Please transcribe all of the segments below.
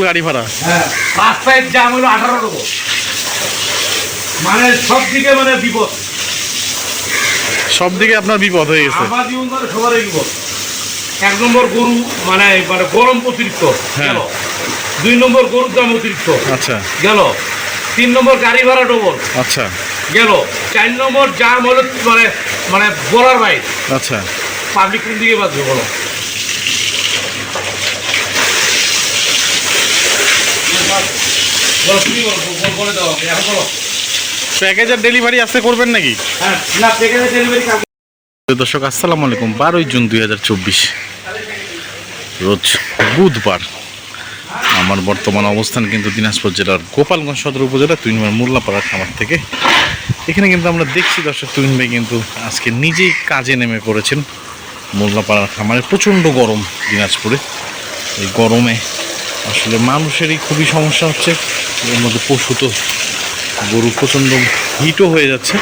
গাড়ি ভাড়া। হ্যাঁ, রাস্তায় জ্যাম হলো 18 টাকা, মানে সব দিকে মানে বিপদ, সব দিকে আপনার বিপদ হয়ে গেছে। আমার জীবন ধরে সবারই বিপদ। 1 নম্বর গরু মানে গরম অতিরিক্ত গেল, 2 নম্বর গরুর দাম অতিরিক্ত আচ্ছা গেল, 3 নম্বর গাড়ি ভাড়া ডবল আচ্ছা গেল, 4 নম্বর জ্যাম হলো মানে মানে বলার বাইরে। আচ্ছা, পাবলিক কোন দিকে বাঁচবে বলো? বলো তুমি বলে দাও এখন বলো। প্যাকেজের ডেলিভারি আসতে করবেন নাকি? হ্যাঁ, না প্যাকেজের ডেলিভারি কাজ। দর্শক আসসালামু আলাইকুম। 12 জুন 2024 রোজ বুধবার। আমার বর্তমান অবস্থান কিন্তু দিনাজপুর জেলার গোপালগঞ্জ সদর উপজেলা 3 নম্বর মোল্লাপাড়া খামার থেকে। এখানে কিন্তু আমরা দেখছি দর্শক তুহিন ভাই কিন্তু আজকে নিজেই কাজে নেমে পড়েছেন মোল্লাপাড়ার খামারে। প্রচণ্ড গরম দিনাজপুরে, এই গরমে আসলে মানুষেরই খুবই সমস্যা হচ্ছে, এর মধ্যে পশু তো গরু প্রচণ্ড হিটও হয়ে যাচ্ছে,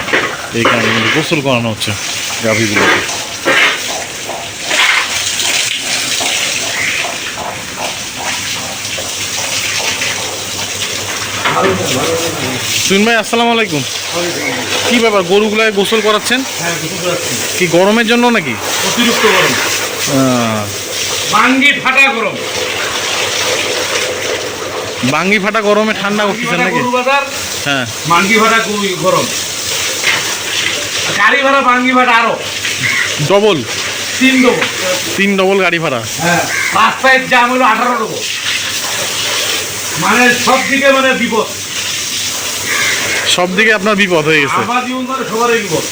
এই কারণে কিন্তু গোসল করানো হচ্ছে গাভীগুলোকে। তুহিন ভাই আসসালামু আলাইকুম। কি ব্যাপার, গরুগুলায় গোসল করাচ্ছেন? হ্যাঁ, কি গরমের জন্য নাকি? অতিরিক্ত গরম, বাঙ্গি ফাটা গরম, বাঙ্গি ফাটা গরমে ঠান্ডা করতেছেন নাকি? হ্যাঁ, বাঙ্গি ফাটা গরম, গাড়ি ভাড়া বাঙ্গি ফাটা আরো ডবল, 3 ডবল, 3 ডবল গাড়ি ভাড়া। হ্যাঁ, রাস্তায় জ্যাম হলো 18 টাকা, মানে সব দিকে মানে বিপদ, সব দিকে আপনার বিপদ হয়ে গেছে। আমার জীবন ধরে সবারই বিপদ।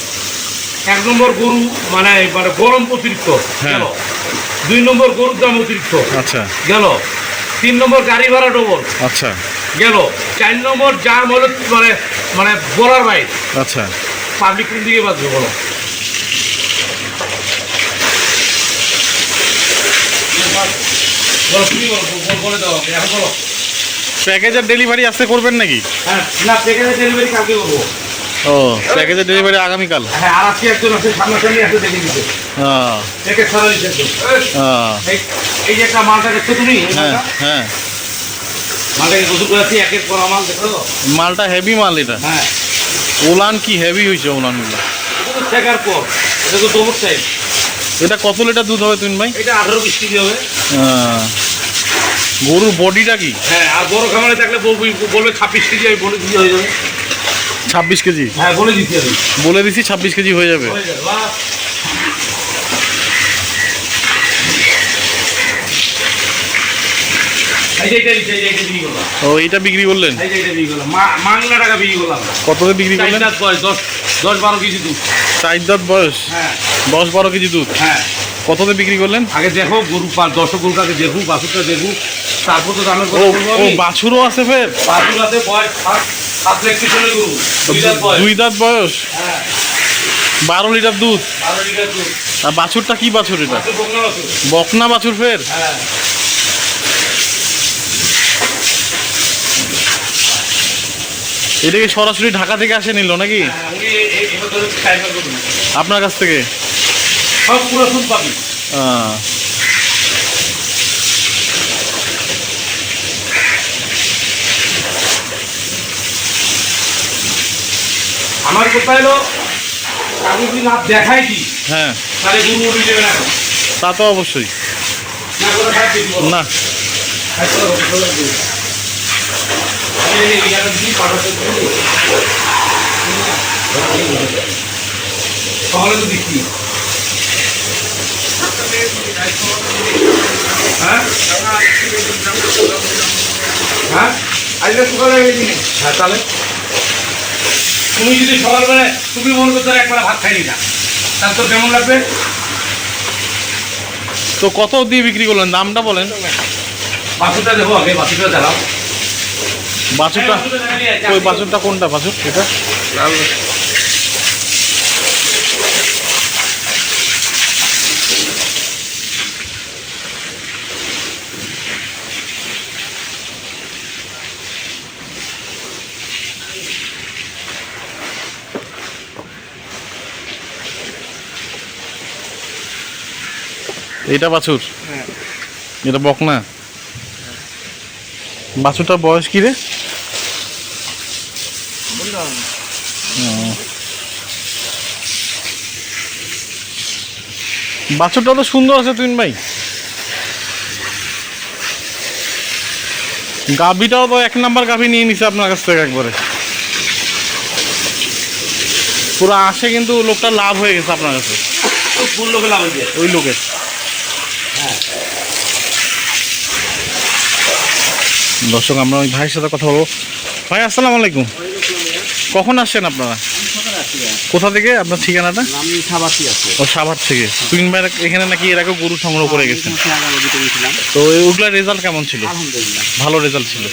1 নম্বর গরু মানে গরম অতিরিক্ত গেল, 2 নম্বর গরুর দাম অতিরিক্ত আচ্ছা গেল, 3 নম্বর গাড়ি ভাড়া ডবল আচ্ছা গেল, 4 নম্বর জ্যাম হলো মানে মানে বলার বাইরে। আচ্ছা, পাবলিক কোন দিকে বাঁচবে বলো? বলো তুমি বলে দাও এখন বলো। প্যাকেজের ডেলিভারি আসতে করবেন নাকি? হ্যাঁ, না প্যাকেজের ডেলিভারি কালকে করবো। ও, প্যাকেজের ডেলিভারি আগামীকাল? হ্যাঁ, আর আজকে একজন আছে সামনাসামনি এসে দেখে দিতে প্যাকেজ ছাড়া দিচ্ছে। এই যে একটা মালটা দেখছো তুমি, হ্যাঁ হ্যাঁ, মালটাকে গোসল করেছি, একের পর মাল দেখো। মালটা হেভি মাল এটা। হ্যাঁ, ওলান কি হেভি হয়েছে ওলানগুলো। এটা তো শেখার পর, এটা তো দোবর টাইপ। এটা কত লিটার দুধ হবে তুহিন ভাই? এটা 18-20 কেজি হবে। গরুর বডিটা কি? হ্যাঁ, আর বড় খামারে থাকলে বলবে 26 কেজি, আমি বলে দিতে হয়ে যাবে। 26 কেজি? হ্যাঁ, বলে দিতে হবে, বলে দিছি 26 কেজি হয়ে যাবে। ও, এইটা বিক্রি করলেন? মাংলা টাকা বিক্রি করলাম। কততে বিক্রি করলেন? 10-12 কেজি দুধ। 4 দাঁত বয়স, হ্যাঁ 10-12 কেজি দুধ। হ্যাঁ, কততে বিক্রি করলেন? আগে দেখো গরু 10 গরুকে আগে দেখুক, বাছুরটা দেখুক, তারপর তো দামের কথা বলবো। ও, বাছুরও আছে ফের? বাছুর আছে, বয়স 7 লাখ পিছনে গরু, 2 দাঁত বয়স, হ্যাঁ 12 লিটার দুধ। 12 লিটার দুধ। আর বাছুরটা কি বাছুর এটা? বাছুর বকনা বাছুর। বকনা বাছুর ফের? হ্যাঁ, এটা কি সরাসরি ঢাকা থেকে আসে নিল নাকি? আপনার কাছ থেকে? সব পুরো সুদ পাবি। আমার কথা হলো আমি যদি না দেখাই দিই, হ্যাঁ, তাহলে গরু উঠে যাবে না। তা তো অবশ্যই না করে খাই দিবি না। তাহলে তো দেখি। হ্যাঁ হ্যাঁ, আজকে সকালে হ্যাঁ, তাহলে তুমি যদি সকালবেলা তুমি মনে করতে একবার ভাত খাইনি না, তাহলে তোর কেমন লাগবে? তো কত দিয়ে বিক্রি করলেন, দামটা বলেন। বাছুরটা দেখো আগে, বাছুরটা দেখাও। বাছুরটা ওই বাছুরটা কোনটা বাছুর? এটা এইটা বাছুর, এটা বকনা। বাছুরটার বয়স কি রে? বাছুরটা তো সুন্দর আছে তুইন ভাই। গাভীটাও তো 1 নাম্বার গাভী নিয়ে নিছে আপনার কাছ থেকে একবারে। পুরো আসে কিন্তু লোকটা লাভ হয়ে গেছে আপনার কাছে। কোন লোকে লাভ হয়েছে? ওই লোকের। দর্শক আমরা ওই ভাইয়ের সাথে কথা বলবো। ভাই আসসালামু আলাইকুম। কখন আসছেন আপনারা? কোথা থেকে আপনার ঠিকানাটা? আমি সাবাসি আছে। ও সাভার থেকে। তুইন ভাই এখানে নাকি এর আগে গরু সংগ্রহ করে গেছেন। গেছিলাম। তো ওগুলার রেজাল্ট কেমন ছিল? আলহামদুলিল্লাহ। ভালো রেজাল্ট ছিল।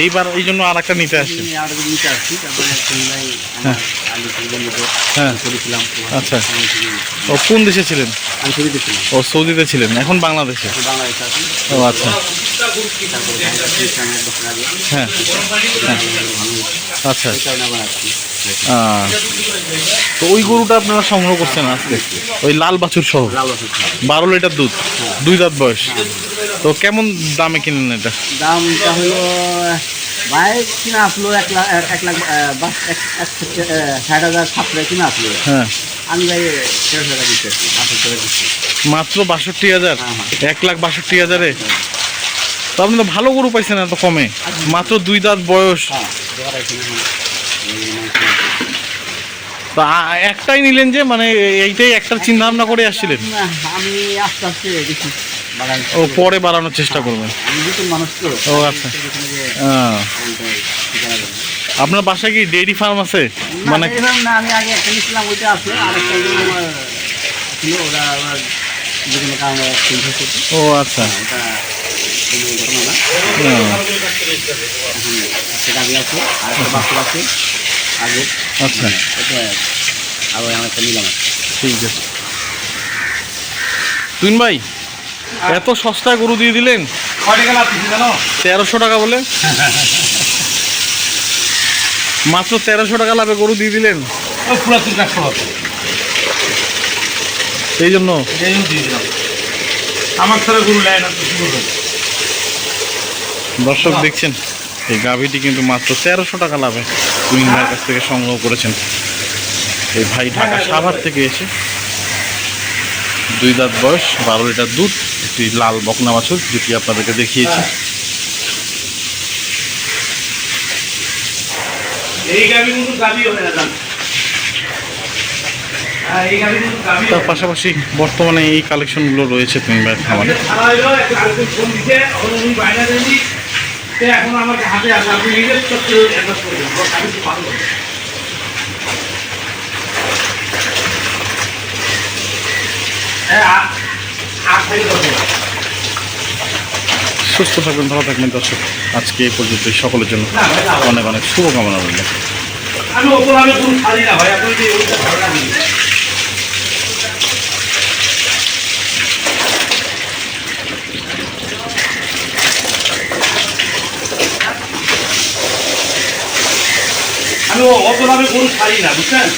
এইবার এই জন্য আর একটা নিতে আসছেন। আমি আর নিতে আসছি, তারপরে সন্ধ্যায় হ্যাঁ। আলু বন্ধুকে হ্যাঁ। করেছিলাম। আচ্ছা। ও কোন দেশে ছিলেন? আমি ছবি দিচ্ছিলাম। ও সৌদিতে ছিলেন, এখন বাংলাদেশে। বাংলাদেশে আছি। ও আচ্ছা। তারপরে এক বছর আগে হ্যাঁ ভালো আচ্ছা। এই কারণে আবার আসছি। তো ওই গরুটা আপনারা সংগ্রহ করছেন আজকে, ওই লাল বাছুর সহ, লাল বছর 12 লিটার দুধ, 2 দাঁত বয়স। তো কেমন দামে কিনলেন এটা? দামটা হলো বাইক কিনা আসলো 1 লাখ 60,000 কিনা আসলো। হ্যাঁ আমি ভাই 13,000 দিচ্ছি, 8,000 দিচ্ছি। মাত্র 62,000। হ্যাঁ। 1,62,000-এ তো আপনি তো ভালো গরু পাইছেন এত কমে। মাত্র 2 দাঁত বয়স। হ্যাঁ, দেওয়ার এখানে তো একটাই নিলেন যে, মানে এইটাই একটা চিন্তা ভাবনা করে আসছিলেন? আমি আস্তে আস্তে দেখি বাড়াই। ও পরে বাড়ানোর চেষ্টা করবেন। আমি নতুন মানুষ তো। ও আচ্ছা। আপনার বাসায় কি ডেইরি ফার্ম আছে? মানে না, আমি আগে একটা নিয়েছিলাম, ওইটা আছে। আর একটা আমার ছিল, ওরা আবার বিভিন্ন কারণে চেঞ্জ হয়েছে। ও আচ্ছা। ওটা কোনো ঘটনা না। হ্যাঁ, এখন একটা গাড়ি আছে, আর একটা বাচ্চা আছে আগে। আচ্ছা এটা আবার আমার একটা নিলাম। ঠিক আছে। তুইন ভাই এত সস্তায় গরু দিয়ে দিলেন? কয় টাকা লাভ দিচ্ছি জানো? 1300 টাকা বলে। মাত্র 1300 টাকা লাভে গরু দিয়ে দিলেন। ওই পুরাতন কাস্টমার, এই জন্য এই জন্য দিয়ে দিলাম। আমার ছাড়া গরু নেয় না তো কি করবেন? দর্শক দেখছেন এই গাভীটি কিন্তু মাত্র 1300 টাকা লাভে তুইন ভাইয়ের কাছ থেকে সংগ্রহ করেছেন। এই ভাই ঢাকা সাভার থেকে এসে 2 দাঁত বয়স, 12 লিটার দুধ, একটি লাল বকনা বাছুর, যেটি আপনাদেরকে দেখিয়েছি। এই গাভী কিন্তু গাভী হয় না, জান। হ্যাঁ, এই গাভী কিন্তু গাভী তার পাশাপাশি বর্তমানে এই কালেকশনগুলো রয়েছে তুইন ভাইয়ের খামারে। ছাড়া হইলো একটা আরেকজন ফোন দিতে, এখন উনি বাইরে দেয়নি। সে এখন আমার হাতে আছে, আপনি নিজের চক্র অ্যাডজাস্ট করে দেন। গাভী খুব ভালো হবে। হ্যাঁ, আট থেকে 10 দিন। সুস্থ থাকবেন, ভালো থাকবেন দর্শক। আজকে এই পর্যন্তই। সকলের জন্য অনেক অনেক শুভকামনা রইল। আমি ওপর আমি কোনো ছাড়ি না ভাই, আপনি ওইটা ভালো লাগে। আমি অত দামে গরু ছাড়ি না, বুঝছেন?